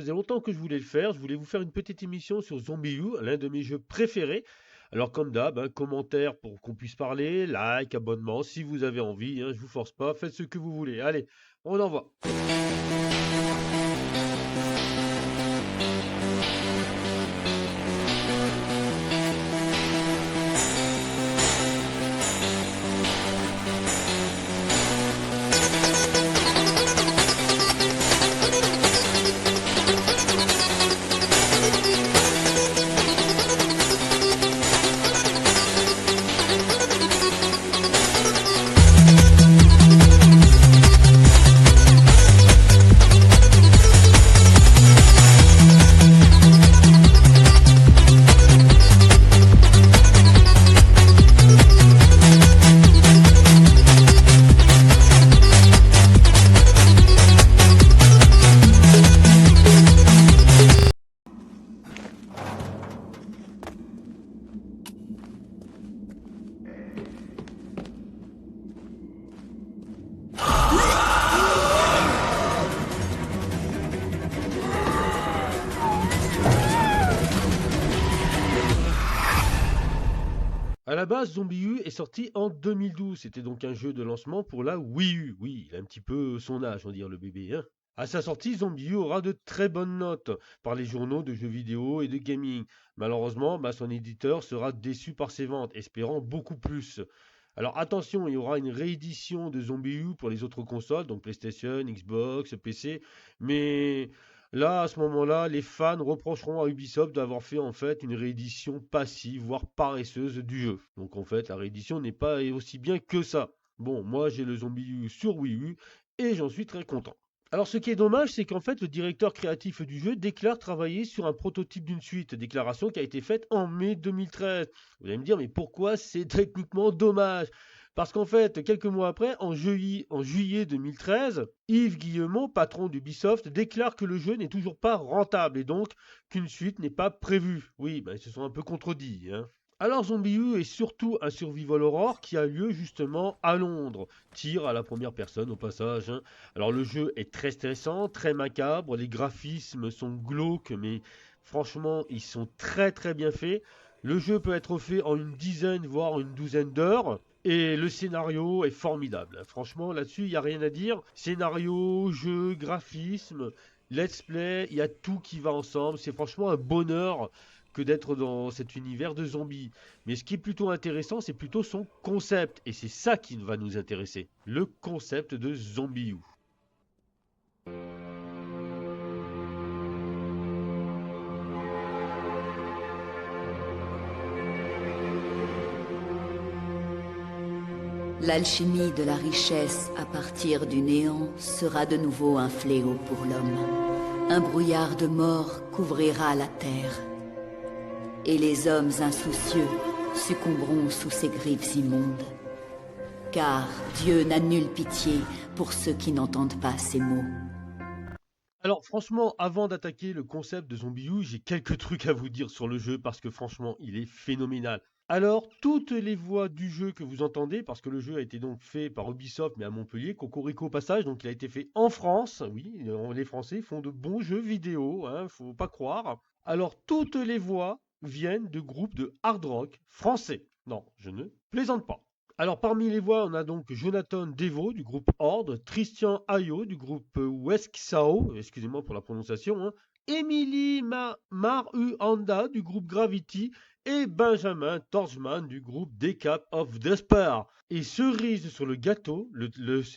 faisait longtemps que je voulais le faire. Je voulais vous faire une petite émission sur ZombiU, l'un de mes jeux préférés. Alors comme d'hab, commentaire pour qu'on puisse parler, like, abonnement, si vous avez envie, je vous force pas, faites ce que vous voulez. Allez, on envoie. À la base, ZombiU est sorti en 2012. C'était donc un jeu de lancement pour la Wii U. Oui, il a un petit peu son âge, on va dire, le bébé. À sa sortie, ZombiU aura de très bonnes notes par les journaux de jeux vidéo et de gaming. Malheureusement, son éditeur sera déçu par ses ventes, espérant beaucoup plus. Alors attention, il y aura une réédition de ZombiU pour les autres consoles, donc PlayStation, Xbox, PC, mais là, à ce moment-là, les fans reprocheront à Ubisoft d'avoir fait en fait une réédition passive, voire paresseuse du jeu. Donc en fait, la réédition n'est pas aussi bien que ça. Bon, moi j'ai le Zombie U sur Wii U et j'en suis très content. Alors ce qui est dommage, c'est qu'en fait le directeur créatif du jeu déclare travailler sur un prototype d'une suite, déclaration qui a été faite en mai 2013. Vous allez me dire, mais pourquoi c'est techniquement dommage? Parce qu'en fait, quelques mois après, en juillet 2013, Yves Guillemot, patron d'Ubisoft, déclare que le jeu n'est toujours pas rentable et donc qu'une suite n'est pas prévue. Oui, ils se sont un peu contredits. Alors ZombiU est surtout un survival horror qui a lieu justement à Londres. Tir à la première personne au passage. Alors le jeu est très stressant, très macabre, les graphismes sont glauques mais franchement ils sont très très bien faits. Le jeu peut être fait en une dizaine voire une douzaine d'heures. Et le scénario est formidable. Franchement, là-dessus, il n'y a rien à dire. Scénario, jeu, graphisme, let's play, il y a tout qui va ensemble. C'est franchement un bonheur que d'être dans cet univers de zombies. Mais ce qui est plutôt intéressant, c'est plutôt son concept. Et c'est ça qui va nous intéresser. Le concept de Zombie. L'alchimie de la richesse à partir du néant sera de nouveau un fléau pour l'homme. Un brouillard de mort couvrira la terre. Et les hommes insoucieux succomberont sous ses griffes immondes. Car Dieu n'a nulle pitié pour ceux qui n'entendent pas ses mots. Alors franchement, avant d'attaquer le concept de ZombiU, j'ai quelques trucs à vous dire sur le jeu parce que franchement, il est phénoménal. Alors, toutes les voix du jeu que vous entendez, parce que le jeu a été donc fait par Ubisoft, mais à Montpellier, Cocorico au passage, donc il a été fait en France, oui, les Français font de bons jeux vidéo, faut pas croire. Alors, toutes les voix viennent de groupes de hard rock français. Non, je ne plaisante pas. Alors parmi les voix, on a donc Jonathan Devo du groupe Horde, Christian Ayo du groupe Weskisao, excusez-moi pour la prononciation, Emily Maruanda du groupe Gravity et Benjamin Torchman du groupe Decap of Despair. Et cerise sur le gâteau,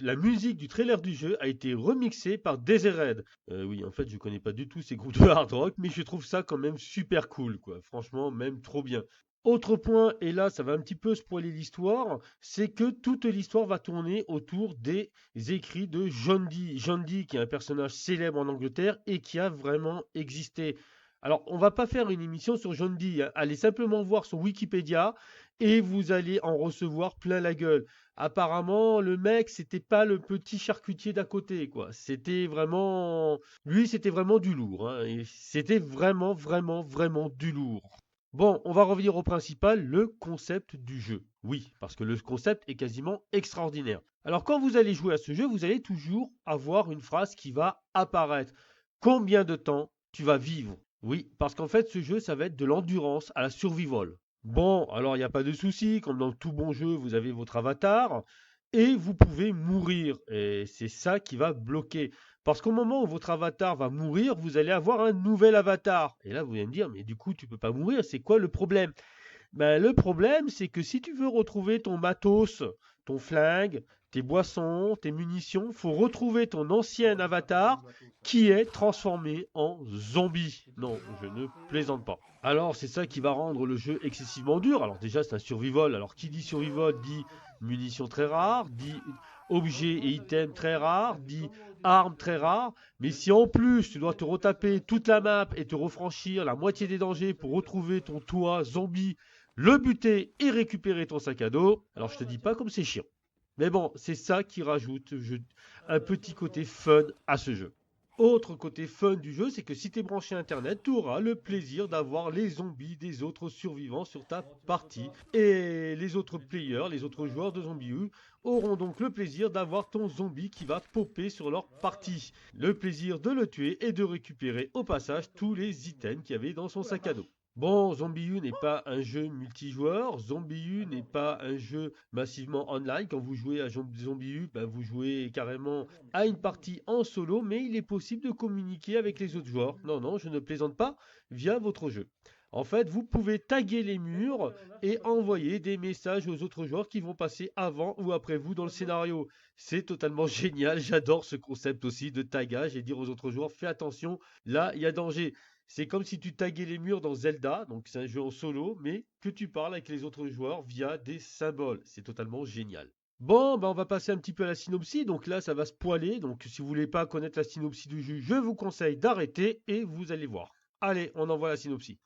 la musique du trailer du jeu a été remixée par Deseret. Oui, en fait, je connais pas du tout ces groupes de hard rock, mais je trouve ça quand même super cool, quoi. Franchement, même trop bien. Autre point, et là ça va un petit peu spoiler l'histoire, c'est que toute l'histoire va tourner autour des écrits de John Dee. John Dee qui est un personnage célèbre en Angleterre et qui a vraiment existé. Alors on va pas faire une émission sur John Dee, allez simplement voir son Wikipédia et vous allez en recevoir plein la gueule. Apparemment le mec c'était pas le petit charcutier d'à côté quoi, c'était vraiment... Lui c'était vraiment du lourd, et c'était vraiment vraiment vraiment du lourd. Bon, on va revenir au principal, le concept du jeu. Oui, parce que le concept est quasiment extraordinaire. Alors quand vous allez jouer à ce jeu, vous allez toujours avoir une phrase qui va apparaître. Combien de temps tu vas vivre. Oui, parce qu'en fait, ce jeu, ça va être de l'endurance à la survival. Bon, alors il n'y a pas de souci, comme dans tout bon jeu, vous avez votre avatar et vous pouvez mourir. Et c'est ça qui va bloquer. Parce qu'au moment où votre avatar va mourir, vous allez avoir un nouvel avatar. Et là, vous allez me dire, mais du coup, tu peux pas mourir, c'est quoi le problème? Ben, le problème, c'est que si tu veux retrouver ton matos, ton flingue, tes boissons, tes munitions, faut retrouver ton ancien avatar qui est transformé en zombie. Non, je ne plaisante pas. Alors, c'est ça qui va rendre le jeu excessivement dur. Alors déjà, c'est un survival. Alors, qui dit survival dit munitions très rares, dit objets et items très rares, dit armes très rares. Mais si en plus tu dois te retaper toute la map et te refranchir la moitié des dangers pour retrouver ton toit zombie, le buter et récupérer ton sac à dos, alors je te dis pas comme c'est chiant. Mais bon, c'est ça qui rajoute un petit côté fun à ce jeu. Autre côté fun du jeu, c'est que si tu es branché Internet, tu auras le plaisir d'avoir les zombies des autres survivants sur ta partie. Et les autres players, les autres joueurs de Zombie U, auront donc le plaisir d'avoir ton zombie qui va popper sur leur partie. Le plaisir de le tuer et de récupérer au passage tous les items qu'il y avait dans son sac à dos. Bon, Zombie U n'est pas un jeu multijoueur, Zombie U n'est pas un jeu massivement online. Quand vous jouez à Zombie U, ben vous jouez carrément à une partie en solo, mais il est possible de communiquer avec les autres joueurs. Non, non, je ne plaisante pas, via votre jeu. En fait, vous pouvez taguer les murs et envoyer des messages aux autres joueurs qui vont passer avant ou après vous dans le scénario. C'est totalement génial, j'adore ce concept aussi de tagage et dire aux autres joueurs, fais attention, là, il y a danger. C'est comme si tu taguais les murs dans Zelda, donc c'est un jeu en solo, mais que tu parles avec les autres joueurs via des symboles. C'est totalement génial. Bon, ben on va passer un petit peu à la synopsis. Donc là, ça va se poiler. Donc si vous voulez pas connaître la synopsis du jeu, je vous conseille d'arrêter et vous allez voir. Allez, on envoie la synopsis.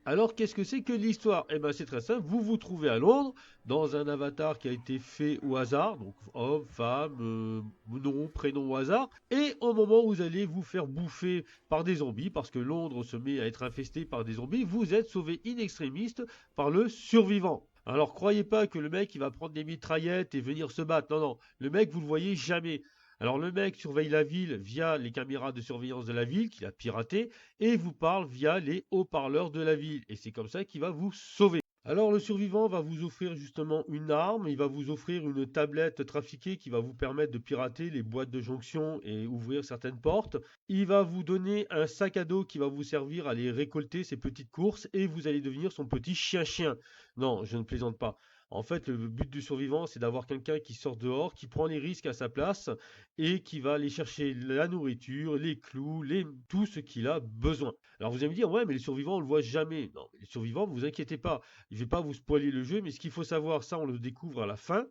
Alors, qu'est-ce que c'est que l'histoire? Eh ben, c'est très simple. Vous vous trouvez à Londres, dans un avatar qui a été fait au hasard, donc homme, femme, nom, prénom au hasard. Et au moment où vous allez vous faire bouffer par des zombies, parce que Londres se met à être infesté par des zombies, vous êtes sauvé in extremis par le survivant. Alors, croyez pas que le mec il va prendre des mitraillettes et venir se battre. Non, non. Le mec, vous le voyez jamais. Alors le mec surveille la ville via les caméras de surveillance de la ville qu'il a piraté et vous parle via les haut-parleurs de la ville. Et c'est comme ça qu'il va vous sauver. Alors le survivant va vous offrir justement une arme, il va vous offrir une tablette trafiquée qui va vous permettre de pirater les boîtes de jonction et ouvrir certaines portes. Il va vous donner un sac à dos qui va vous servir à aller récolter ces petites courses et vous allez devenir son petit chien-chien. Non, je ne plaisante pas. En fait, le but du survivant, c'est d'avoir quelqu'un qui sort dehors, qui prend les risques à sa place et qui va aller chercher la nourriture, les clous, tout ce qu'il a besoin. Alors vous allez me dire, ouais, mais les survivants, on le voit jamais. Non, les survivants, vous inquiétez pas. Je vais pas vous spoiler le jeu, mais ce qu'il faut savoir, ça, on le découvre à la fin,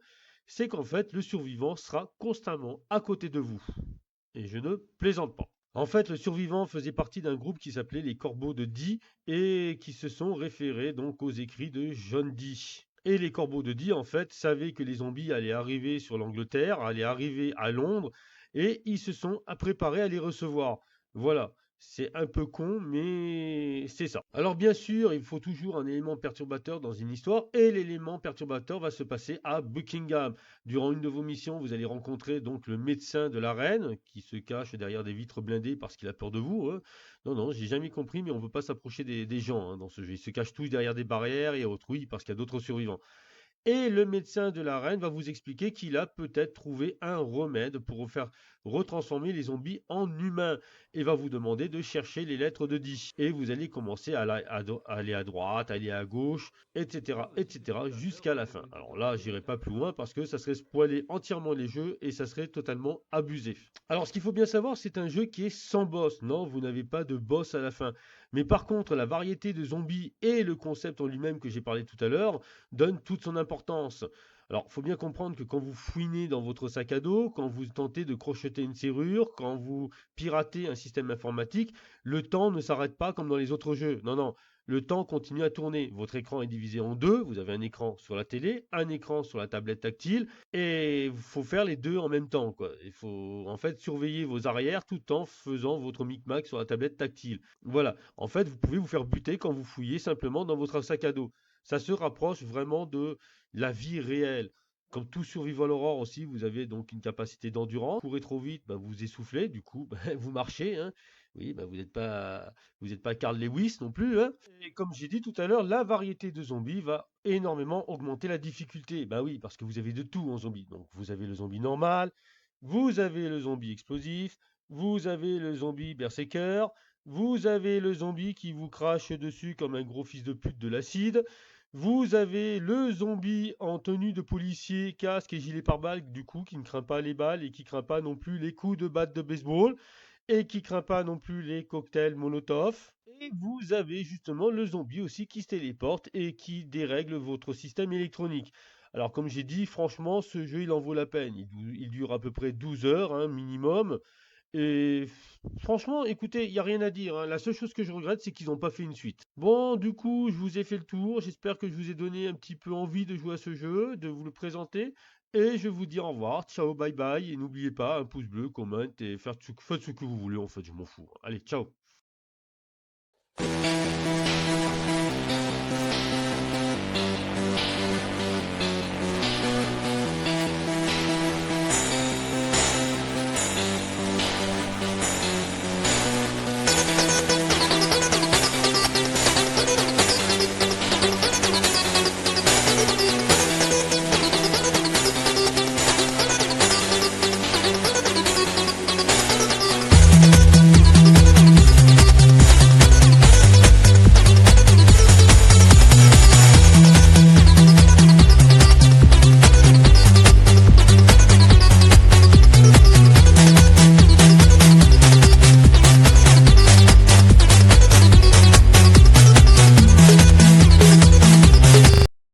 c'est qu'en fait, le survivant sera constamment à côté de vous. Et je ne plaisante pas. En fait, le survivant faisait partie d'un groupe qui s'appelait les Corbeaux de Die et qui se sont référés donc aux écrits de John Dee. Et les Corbeaux de Die, en fait, savaient que les zombies allaient arriver sur l'Angleterre, allaient arriver à Londres, et ils se sont préparés à les recevoir. Voilà, c'est un peu con, mais c'est ça. Alors bien sûr, il faut toujours un élément perturbateur dans une histoire, et l'élément perturbateur va se passer à Buckingham. Durant une de vos missions, vous allez rencontrer donc le médecin de la reine, qui se cache derrière des vitres blindées parce qu'il a peur de vous, hein. Non, non, j'ai jamais compris, mais on ne peut pas s'approcher des gens, hein, dans ce jeu. Ils se cachent tous derrière des barrières et autres, oui, parce qu'il y a d'autres survivants. Et le médecin de la reine va vous expliquer qu'il a peut-être trouvé un remède pour faire retransformer les zombies en humains et va vous demander de chercher les lettres de Die. Et vous allez commencer à aller à droite, aller à gauche, etc., etc., jusqu'à la fin. Alors là, j'irai pas plus loin parce que ça serait spoiler entièrement les jeux et ça serait totalement abusif. Alors, ce qu'il faut bien savoir, c'est un jeu qui est sans boss. Non, vous n'avez pas de boss à la fin. Mais par contre, la variété de zombies et le concept en lui-même que j'ai parlé tout à l'heure donne toute son importance. Alors, il faut bien comprendre que quand vous fouinez dans votre sac à dos, quand vous tentez de crocheter une serrure, quand vous piratez un système informatique, le temps ne s'arrête pas comme dans les autres jeux. Non, non. le temps continue à tourner. Votre écran est divisé en deux. Vous avez un écran sur la télé, un écran sur la tablette tactile, et il faut faire les deux en même temps, quoi. Il faut en fait surveiller vos arrières tout en faisant votre micmac sur la tablette tactile. Voilà. En fait, vous pouvez vous faire buter quand vous fouillez simplement dans votre sac à dos. Ça se rapproche vraiment de la vie réelle. Comme tout survival horror aussi, vous avez donc une capacité d'endurance. Vous courez trop vite, bah, vous essoufflez, du coup, bah, vous marchez, hein. Oui, bah, vous n'êtes pas Carl Lewis non plus, hein. Et comme j'ai dit tout à l'heure, la variété de zombies va énormément augmenter la difficulté. Bah oui, parce que vous avez de tout en zombie. Donc vous avez le zombie normal, vous avez le zombie explosif, vous avez le zombie berserker, vous avez le zombie qui vous crache dessus comme un gros fils de pute de l'acide. Vous avez le zombie en tenue de policier, casque et gilet pare-balles, du coup, qui ne craint pas les balles et qui craint pas non plus les coups de batte de baseball et qui craint pas non plus les cocktails Molotov. Et vous avez justement le zombie aussi qui se téléporte et qui dérègle votre système électronique. Alors comme j'ai dit, franchement, ce jeu il en vaut la peine. Il dure à peu près 12 heures hein, minimum. Et franchement, écoutez, il n'y a rien à dire, hein. La seule chose que je regrette, c'est qu'ils n'ont pas fait une suite. Bon, du coup, je vous ai fait le tour. J'espère que je vous ai donné un petit peu envie de jouer à ce jeu, de vous le présenter. Et je vous dis au revoir, ciao, bye bye. Et n'oubliez pas, un pouce bleu, comment et faites ce que vous voulez, en fait, je m'en fous. Allez, ciao.